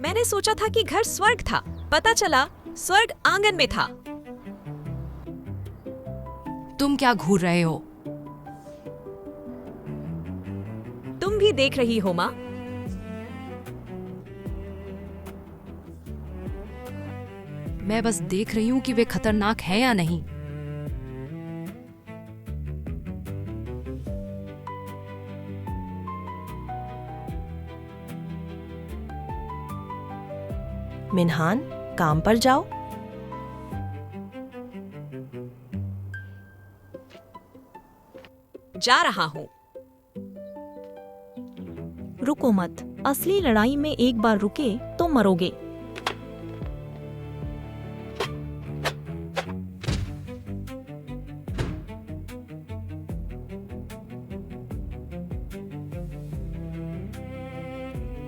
मैंने सोचा था कि घर स्वर्ग था, पता चला स्वर्ग आंगन में था। तुम क्या घूर रहे हो? तुम भी देख रही हो माँ। मैं बस देख रही हूँ कि वे खतरनाक हैं या नहीं। मिन्हान, काम पर जाओ। जा रहा हूँ। रुको मत, असली लड़ाई में एक बार रुके तो मरोगे।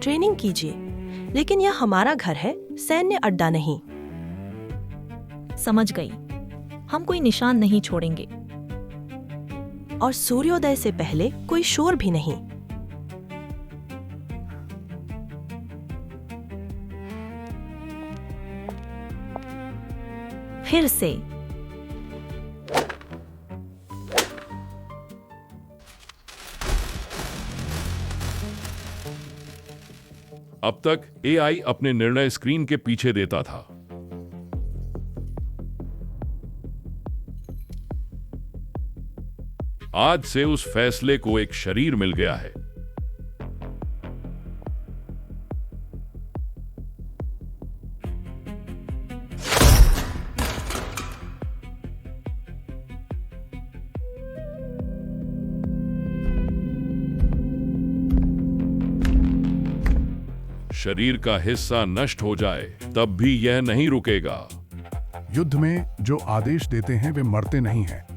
ट्रेनिंग कीजिए, लेकिन यह हमारा घर है, सैन्य अड्डा नहीं। समझ गई। हम कोई निशान नहीं छोड़ेंगे। और सूर्योदय से पहले कोई शोर भी नहीं। फिर से। अब तक एआई अपने निर्णय स्क्रीन के पीछे देता था। आज से उस फैसले को एक शरीर मिल गया है। शरीर का हिस्सा नष्ट हो जाए तब भी यह नहीं रुकेगा। युद्ध में जो आदेश देते हैं वे मरते नहीं हैं।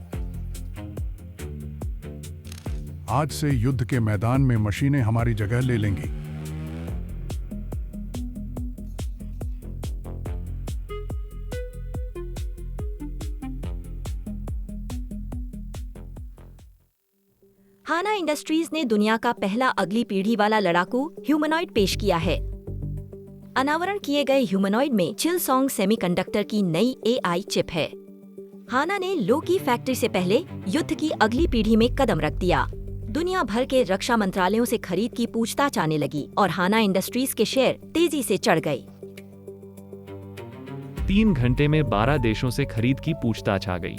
आज से युद्ध के मैदान में मशीनें हमारी जगह ले लेंगी। हाना इंडस्ट्रीज ने दुनिया का पहला अगली पीढ़ी वाला लड़ाकू ह्यूमनॉइड पेश किया है। अनावरण किए गए ह्यूमनॉइड में चिलसोंग सेमीकंडक्टर की नई एआई चिप है। हाना ने लोकी फैक्ट्री से पहले युद्ध की अगली पीढ़ी में कदम रख दिया। दुनिया भर के रक्षा मंत्रालयों से खरीद की पूछताछ आने लगी और हाना इंडस्ट्रीज के शेयर तेजी से चढ़ गए। 3 घंटे में 12 देशों से खरीद की पूछताछ आ गई।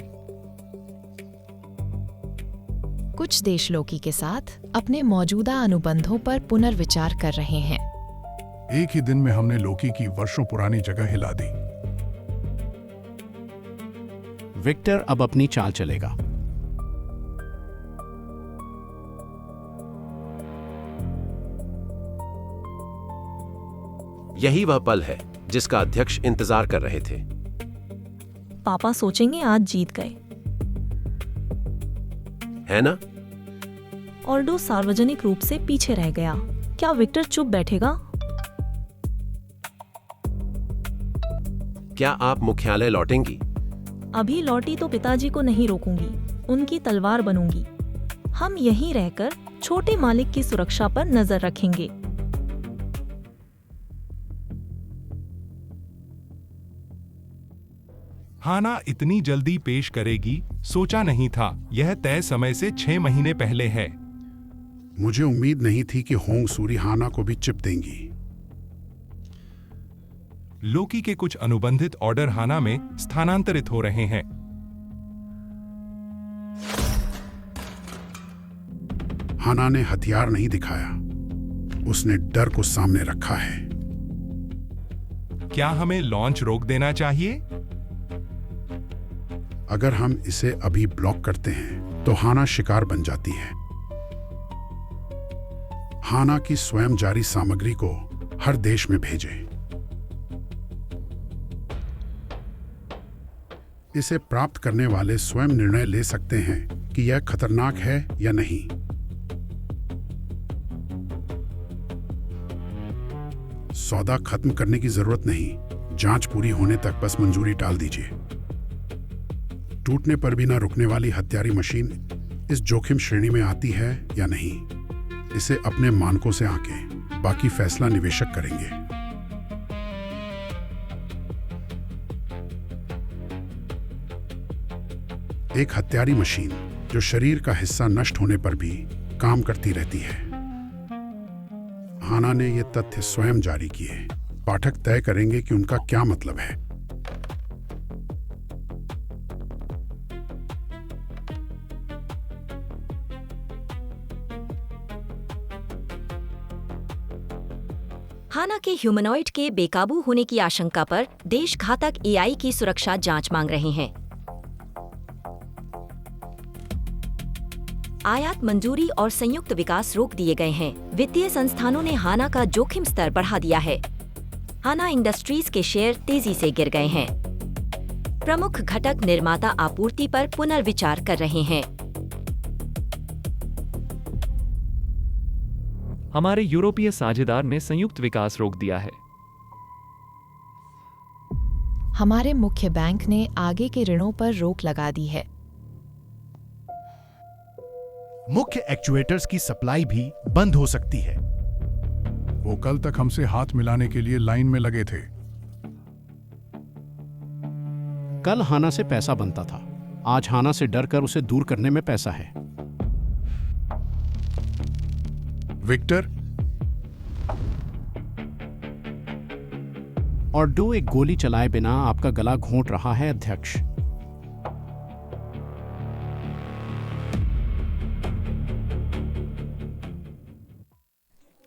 कुछ देश लोकी के साथ अपने मौजूदा अनुबंधों पर पुनर्विचार कर रहे हैं। एक ही दिन में हमने लोकी की वर्षों पुरानी जगह हिला दी। विक्टर अब अपनी चाल चलेगा। यही वह पल है जिसका अध्यक्ष इंतजार कर रहे थे। पापा सोचेंगे आज जीत गए, है ना? ऑल्डो सार्वजनिक रूप से पीछे रह गया। क्या विक्टर चुप बैठेगा? क्या आप मुख्यालय लौटेंगी? अभी लौटी तो पिताजी को नहीं रोकूंगी, उनकी तलवार बनूंगी। हम यहीं रहकर छोटे मालिक की सुरक्षा पर नजर रखेंगे। हाना इतनी जल्दी पेश करेगी सोचा नहीं था। यह तय समय से 6 महीने पहले है। मुझे उम्मीद नहीं थी कि होंग सूरी हाना को भी चिप देंगी। लोकी के कुछ अनुबंधित ऑर्डर हाना में स्थानांतरित हो रहे हैं। हाना ने हथियार नहीं दिखाया, उसने डर को सामने रखा है। क्या हमें लॉन्च रोक देना चाहिए? अगर हम इसे अभी ब्लॉक करते हैं तो हाना शिकार बन जाती है। हाना की स्वयं जारी सामग्री को हर देश में भेजें। इसे प्राप्त करने वाले स्वयं निर्णय ले सकते हैं कि यह खतरनाक है या नहीं। सौदा खत्म करने की जरूरत नहीं, जांच पूरी होने तक बस मंजूरी टाल दीजिए। टूटने पर भी न रुकने वाली हत्यारी मशीन इस जोखिम श्रेणी में आती है या नहीं, इसे अपने मानकों से आंकें, बाकी फैसला निवेशक करेंगे। एक हत्यारी मशीन जो शरीर का हिस्सा नष्ट होने पर भी काम करती रहती है। हाना ने ये तथ्य स्वयं जारी किए। पाठक तय करेंगे कि उनका क्या मतलब है। हाना के ह्यूमनॉइड के बेकाबू होने की आशंका पर देश घातक एआई की सुरक्षा जांच मांग रहे हैं। आयात मंजूरी और संयुक्त विकास रोक दिए गए हैं। वित्तीय संस्थानों ने हाना का जोखिम स्तर बढ़ा दिया है। हाना इंडस्ट्रीज के शेयर तेजी से गिर गए हैं। प्रमुख घटक निर्माता आपूर्ति पर पुनर्विचार कर रहे हैं। हमारे यूरोपीय साझेदार ने संयुक्त विकास रोक दिया है। हमारे मुख्य बैंक ने आगे के ऋणों पर रोक लगा दी है। मुख्य एक्चुएटर्स की सप्लाई भी बंद हो सकती है। वो कल तक हमसे हाथ मिलाने के लिए लाइन में लगे थे। कल हाना से पैसा बनता था, आज हाना से डर कर उसे दूर करने में पैसा है। विक्टर, और डो एक गोली चलाए बिना आपका गला घोंट रहा है अध्यक्ष।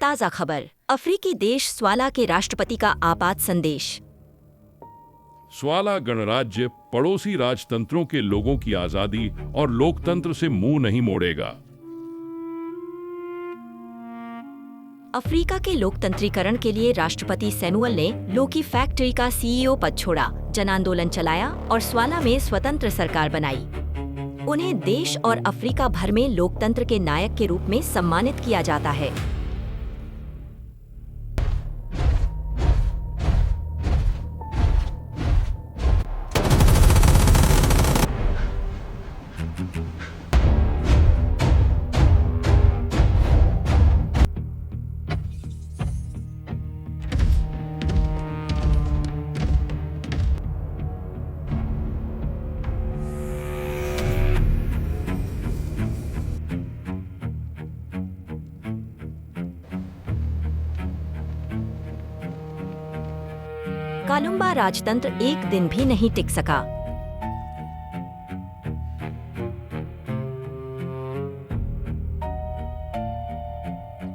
ताज़ा खबर, अफ्रीकी देश स्वाला के राष्ट्रपति का आपात संदेश। स्वाला गणराज्य पड़ोसी राजतंत्रों के लोगों की आजादी और लोकतंत्र से मुंह नहीं मोड़ेगा। अफ्रीका के लोकतंत्रीकरण के लिए राष्ट्रपति सैमुअल ने लोकी फैक्ट्री का सीईओ पद छोड़ा, जन आंदोलन चलाया और स्वाला में स्वतंत्र सरकार बनाई। उन्हें देश और अफ्रीका भर में लोकतंत्र के नायक के रूप में सम्मानित किया जाता है। कालुम्बा राजतंत्र एक दिन भी नहीं टिक सका।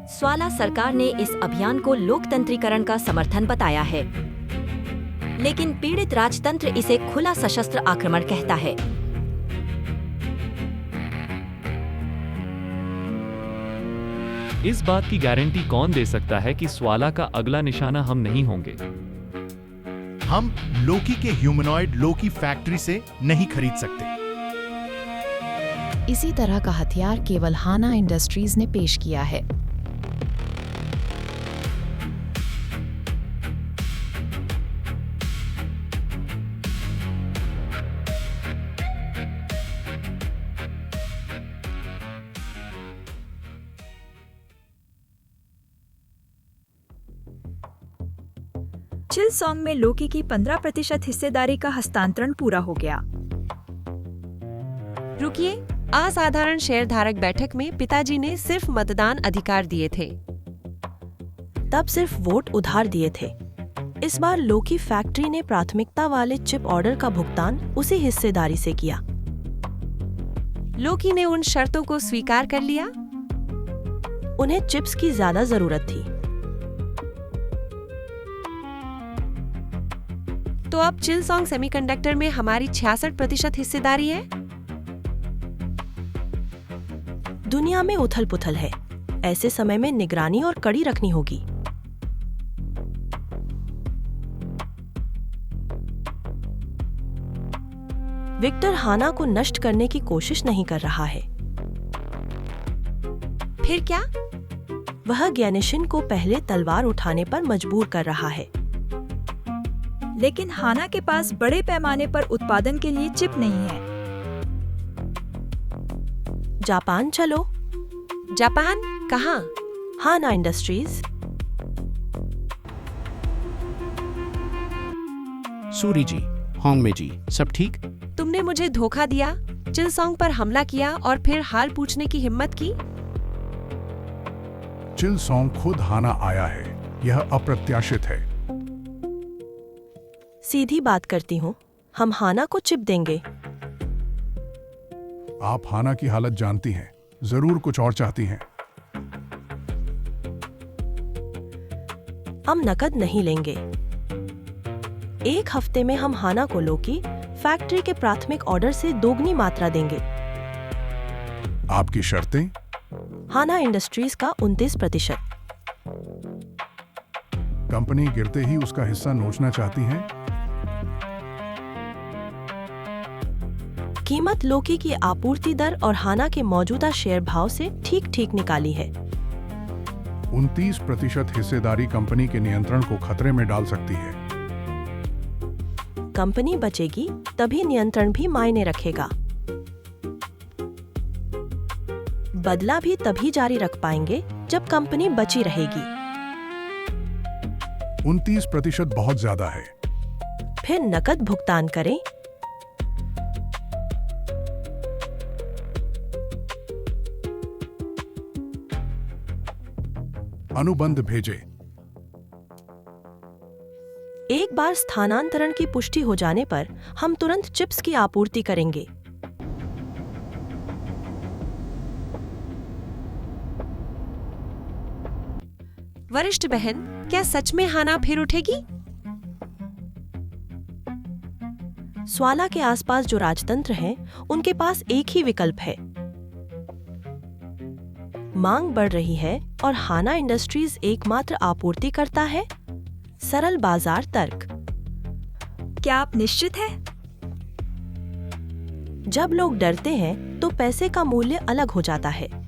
स्वाला सरकार ने इस अभियान को लोकतंत्रीकरण का समर्थन बताया है, लेकिन पीड़ित राजतंत्र इसे खुला सशस्त्र आक्रमण कहता है। इस बात की गारंटी कौन दे सकता है कि स्वाला का अगला निशाना हम नहीं होंगे? हम लोकी के ह्यूमनॉइड लोकी फैक्ट्री से नहीं खरीद सकते। इसी तरह का हथियार केवल हाना इंडस्ट्रीज ने पेश किया है। चिलसोंग में लोकी की 15% हिस्सेदारी का हस्तांतरण पूरा हो गया। रुकिए, असाधारण शेयरधारक बैठक में पिताजी ने सिर्फ मतदान अधिकार दिए थे। तब सिर्फ वोट उधार दिए थे। इस बार लोकी फैक्ट्री ने प्राथमिकता वाले चिप ऑर्डर का भुगतान उसी हिस्सेदारी से किया। लोकी ने उन शर्तों को स्वीकार कर लिया। उन्हें चिप्स की ज्यादा जरूरत थी। तो अब चिलसोंग सेमीकंडक्टर में हमारी 66% हिस्सेदारी है। दुनिया में उथल-पुथल है। ऐसे समय में निगरानी और कड़ी रखनी होगी। विक्टर हाना को नष्ट करने की कोशिश नहीं कर रहा है। फिर क्या? वह ग्यानिशिन को पहले तलवार उठाने पर मजबूर कर रहा है। लेकिन हाना के पास बड़े पैमाने पर उत्पादन के लिए चिप नहीं है। जापान चलो। जापान कहाँ? हाना इंडस्ट्रीज। सूरी जी, होंगमे जी, सब ठीक? तुमने मुझे धोखा दिया। चिलसोंग पर हमला किया और फिर हाल पूछने की हिम्मत की? चिलसोंग खुद हाना आया है। यह अप्रत्याशित है। सीधी बात करती हूँ, हम हाना को चिप देंगे। आप हाना की हालत जानती हैं, जरूर कुछ और चाहती हैं। हम नकद नहीं लेंगे। 1 हफ्ते में हम हाना को लोकी फैक्ट्री के प्राथमिक ऑर्डर से दोगुनी मात्रा देंगे। आपकी शर्तें? हाना इंडस्ट्रीज का 29%। कंपनी गिरते ही उसका हिस्सा नोचना चाहती हैं? कीमत लोकी की आपूर्ति दर और हाना के मौजूदा शेयर भाव से ठीक ठीक निकाली है। 29% हिस्सेदारी कंपनी के नियंत्रण को खतरे में डाल सकती है। कंपनी बचेगी तभी नियंत्रण भी मायने रखेगा। बदला भी तभी जारी रख पाएंगे जब कंपनी बची रहेगी। 29% बहुत ज्यादा है। फिर नकद भुगतान करें। अनुबंध भेजे। एक बार स्थानांतरण की पुष्टि हो जाने पर हम तुरंत चिप्स की आपूर्ति करेंगे। वरिष्ठ बहन, क्या सच में हाना फिर उठेगी? स्वाला के आसपास जो राजतंत्र हैं, उनके पास एक ही विकल्प है। मांग बढ़ रही है और हाना इंडस्ट्रीज एकमात्र आपूर्ति करता है। सरल बाजार तर्क। क्या आप निश्चित हैं? जब लोग डरते हैं तो पैसे का मूल्य अलग हो जाता है।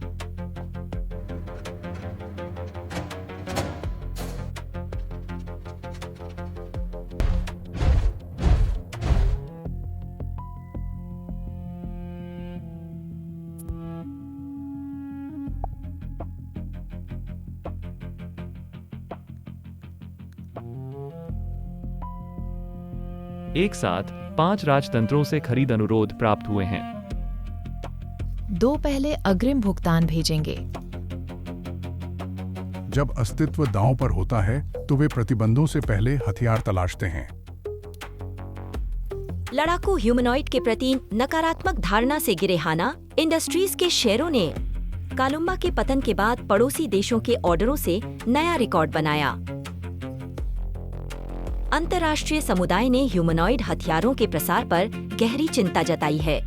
एक साथ 5 राजतंत्रों से खरीद अनुरोध प्राप्त हुए हैं। 2 पहले अग्रिम भुगतान भेजेंगे। जब अस्तित्व दांव पर होता है तो वे प्रतिबंधों से पहले हथियार तलाशते हैं। लड़ाकू ह्यूमनॉइड के प्रति नकारात्मक धारणा से गिरे हाना इंडस्ट्रीज के शेयरों ने कालुम्बा के पतन के बाद पड़ोसी देशों के ऑर्डरों से नया रिकॉर्ड बनाया। अंतर्राष्ट्रीय समुदाय ने ह्यूमनॉइड हथियारों के प्रसार पर गहरी चिंता जताई है।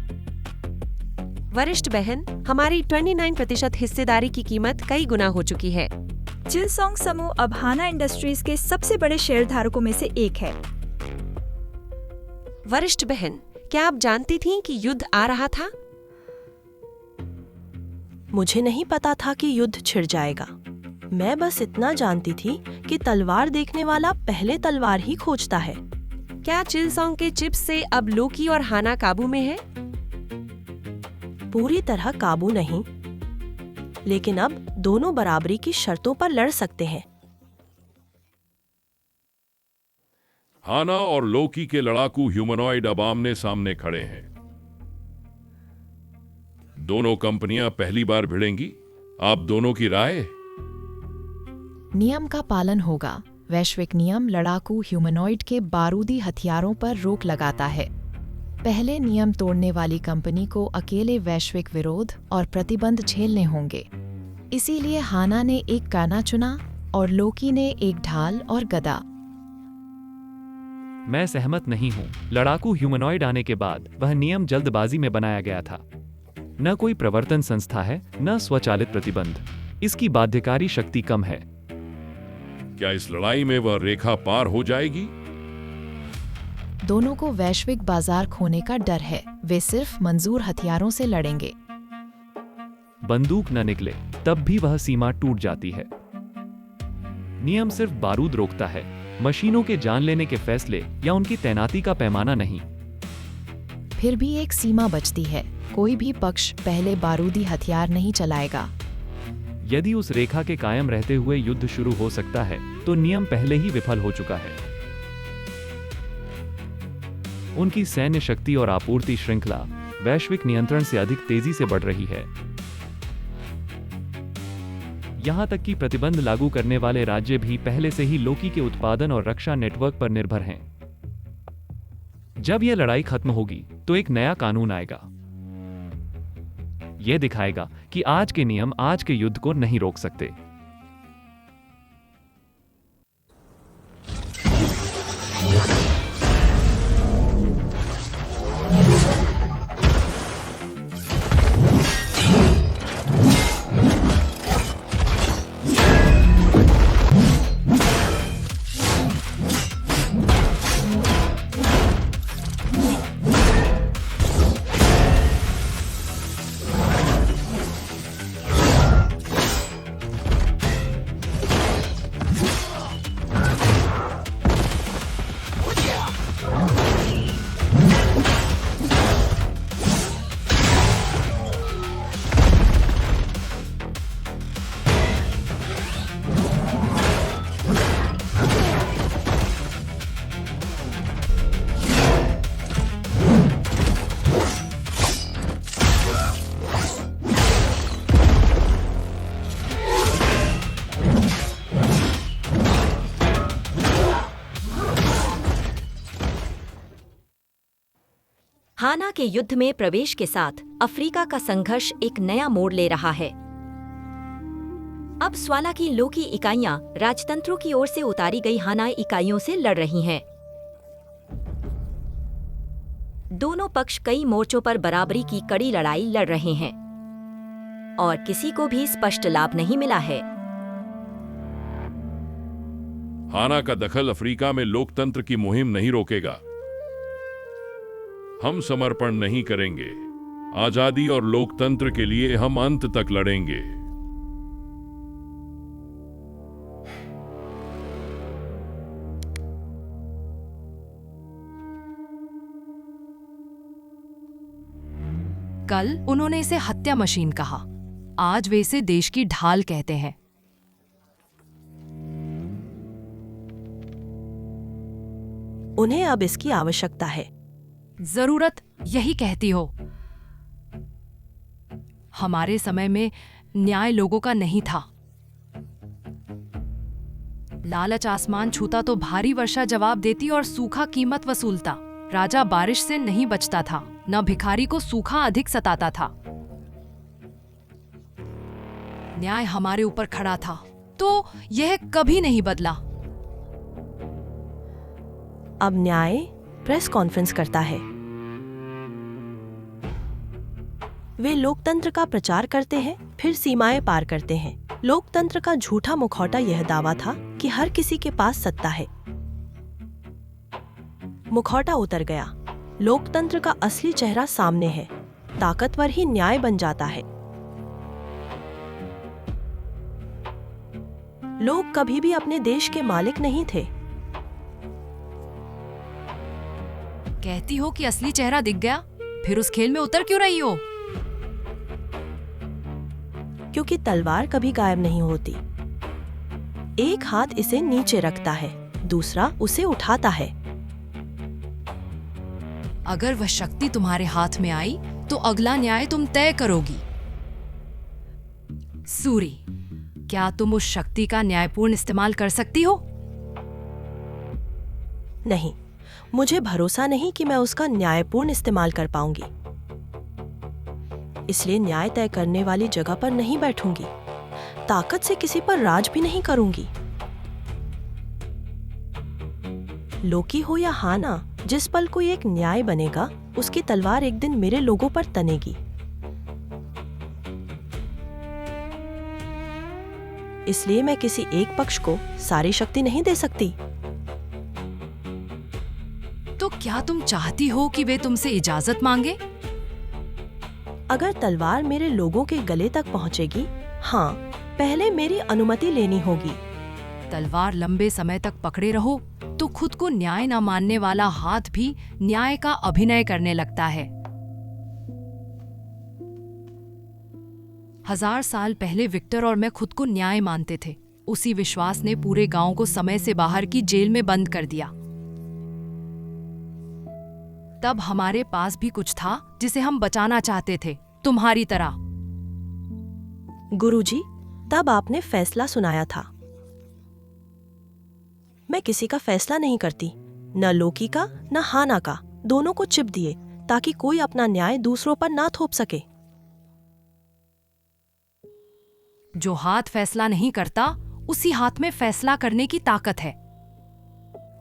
वरिष्ठ बहन, हमारी 29% हिस्सेदारी की कीमत कई गुना हो चुकी है। चिलसोंग समूह अब हाना इंडस्ट्रीज के सबसे बड़े शेयरधारकों में से एक है। वरिष्ठ बहन, क्या आप जानती थीं कि युद्ध आ रहा था? मुझे नहीं पता था कि युद्ध छिड़ जाएगा। मैं बस इतना जानती थी कि तलवार देखने वाला पहले तलवार ही खोजता है। क्या चिलसोंग के चिप्स से अब लोकी और हाना काबू में है? पूरी तरह काबू नहीं, लेकिन अब दोनों बराबरी की शर्तों पर लड़ सकते हैं। हाना और लोकी के लड़ाकू ह्यूमनॉइड अब आमने सामने खड़े हैं। दोनों कंपनियां पहली बार भिड़ेंगी। आप दोनों की राय? नियम का पालन होगा। वैश्विक नियम लड़ाकू ह्यूमनॉइड के बारूदी हथियारों पर रोक लगाता है। पहले नियम तोड़ने वाली कंपनी को अकेले वैश्विक विरोध और प्रतिबंध झेलने होंगे। इसीलिए हाना ने एक काना चुना और लोकी ने एक ढाल और गदा। मैं सहमत नहीं हूँ। लड़ाकू ह्यूमनॉइड आने के बाद वह नियम जल्दबाजी में बनाया गया था। न कोई प्रवर्तन संस्था है, न स्वचालित प्रतिबंध। इसकी बाध्यकारी शक्ति कम है। क्या इस लड़ाई में वह रेखा पार हो जाएगी? दोनों को वैश्विक बाजार खोने का डर है। वे सिर्फ मंजूर हथियारों से लड़ेंगे। बंदूक न निकले तब भी वह सीमा टूट जाती है। नियम सिर्फ बारूद रोकता है, मशीनों के जान लेने के फैसले या उनकी तैनाती का पैमाना नहीं। फिर भी एक सीमा बचती है। कोई भी पक्ष पहले बारूदी हथियार नहीं चलाएगा। यदि उस रेखा के कायम रहते हुए युद्ध शुरू हो सकता है तो नियम पहले ही विफल हो चुका है। उनकी सैन्य शक्ति और आपूर्ति श्रृंखला वैश्विक नियंत्रण से अधिक तेजी से बढ़ रही है। यहां तक कि प्रतिबंध लागू करने वाले राज्य भी पहले से ही लोकी के उत्पादन और रक्षा नेटवर्क पर निर्भर हैं। जब यह लड़ाई खत्म होगी तो एक नया कानून आएगा। यह दिखाएगा कि आज के नियम आज के युद्ध को नहीं रोक सकते। हाना के युद्ध में प्रवेश के साथ अफ्रीका का संघर्ष एक नया मोड़ ले रहा है। अब स्वाला की लोकी इकाइयां राजतंत्रों की ओर से उतारी गई हाना इकाइयों से लड़ रही हैं। दोनों पक्ष कई मोर्चों पर बराबरी की कड़ी लड़ाई लड़ रहे हैं और किसी को भी स्पष्ट लाभ नहीं मिला है। हाना का दखल अफ्रीका में लोकतंत्र की मुहिम नहीं रोकेगा। हम समर्पण नहीं करेंगे। आजादी और लोकतंत्र के लिए हम अंत तक लड़ेंगे। कल उन्होंने इसे हत्या मशीन कहा, आज वे इसे देश की ढाल कहते हैं। उन्हें अब इसकी आवश्यकता है। जरूरत यही कहती हो। हमारे समय में न्याय लोगों का नहीं था। लालच आसमान छूता तो भारी वर्षा जवाब देती और सूखा कीमत वसूलता। राजा बारिश से नहीं बचता था, न भिखारी को सूखा अधिक सताता था। न्याय हमारे ऊपर खड़ा था, तो यह कभी नहीं बदला। अब न्याय प्रेस कॉन्फ्रेंस करता है। वे लोकतंत्र का प्रचार करते हैं, फिर सीमाएं पार करते हैं। लोकतंत्र का झूठा मुखौटा यह दावा था कि हर किसी के पास सत्ता है। मुखौटा उतर गया। लोकतंत्र का असली चेहरा सामने है। ताकतवर ही न्याय बन जाता है। लोग कभी भी अपने देश के मालिक नहीं थे। कहती हो कि असली चेहरा दिख गया, फिर उस खेल में उतर क्यों रही हो? क्योंकि तलवार कभी गायब नहीं होती। एक हाथ इसे नीचे रखता है, दूसरा उसे उठाता है। अगर वह शक्ति तुम्हारे हाथ में आई तो अगला न्याय तुम तय करोगी। सूरी, क्या तुम उस शक्ति का न्यायपूर्ण इस्तेमाल कर सकती हो? नहीं, मुझे भरोसा नहीं कि मैं उसका न्यायपूर्ण इस्तेमाल कर पाऊंगी। इसलिए न्याय तय करने वाली जगह पर नहीं बैठूंगी। ताकत से किसी पर राज भी नहीं करूंगी। लोकी हो या हाना, जिस पल कोई एक न्याय बनेगा, उसकी तलवार एक दिन मेरे लोगों पर तनेगी। इसलिए मैं किसी एक पक्ष को सारी शक्ति नहीं दे सकती। तो क्या तुम चाहती हो कि वे तुमसे इजाजत मांगे? अगर तलवार मेरे लोगों के गले तक पहुंचेगी, हाँ, पहले मेरी अनुमति लेनी होगी। तलवार लंबे समय तक पकड़े रहो तो खुद को न्याय न मानने वाला हाथ भी न्याय का अभिनय करने लगता है। 1000 साल पहले विक्टर और मैं खुद को न्याय मानते थे। उसी विश्वास ने पूरे गांव को समय से बाहर की जेल में बंद कर दिया। तब हमारे पास भी कुछ था जिसे हम बचाना चाहते थे, तुम्हारी तरह। गुरुजी, तब आपने फैसला सुनाया था। मैं किसी का फैसला नहीं करती, न लोकी का न हाना का। दोनों को चिप दिए ताकि कोई अपना न्याय दूसरों पर ना थोप सके। जो हाथ फैसला नहीं करता, उसी हाथ में फैसला करने की ताकत है।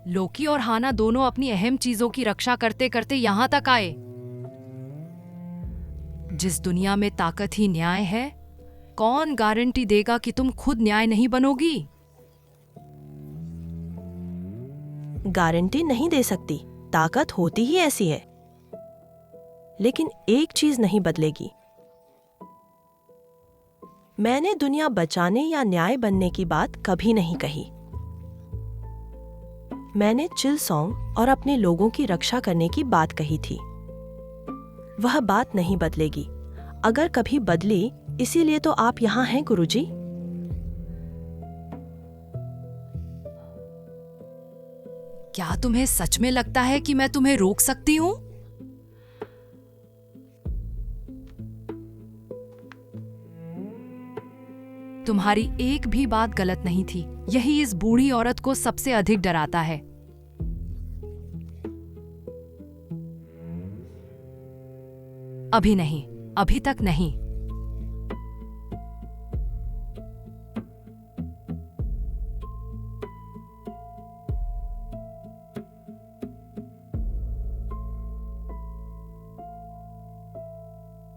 लोकी और हाना दोनों अपनी अहम चीजों की रक्षा करते करते यहां तक आए। जिस दुनिया में ताकत ही न्याय है, कौन गारंटी देगा कि तुम खुद न्याय नहीं बनोगी? गारंटी नहीं दे सकती, ताकत होती ही ऐसी है। लेकिन एक चीज नहीं बदलेगी। मैंने दुनिया बचाने या न्याय बनने की बात कभी नहीं कही। मैंने चिल सॉन्ग और अपने लोगों की रक्षा करने की बात कही थी। वह बात नहीं बदलेगी। अगर कभी बदली, इसीलिए तो आप यहां हैं गुरुजी। क्या तुम्हें सच में लगता है कि मैं तुम्हें रोक सकती हूं? तुम्हारी एक भी बात गलत नहीं थी। यही इस बूढ़ी औरत को सबसे अधिक डराता है। अभी नहीं, अभी तक नहीं।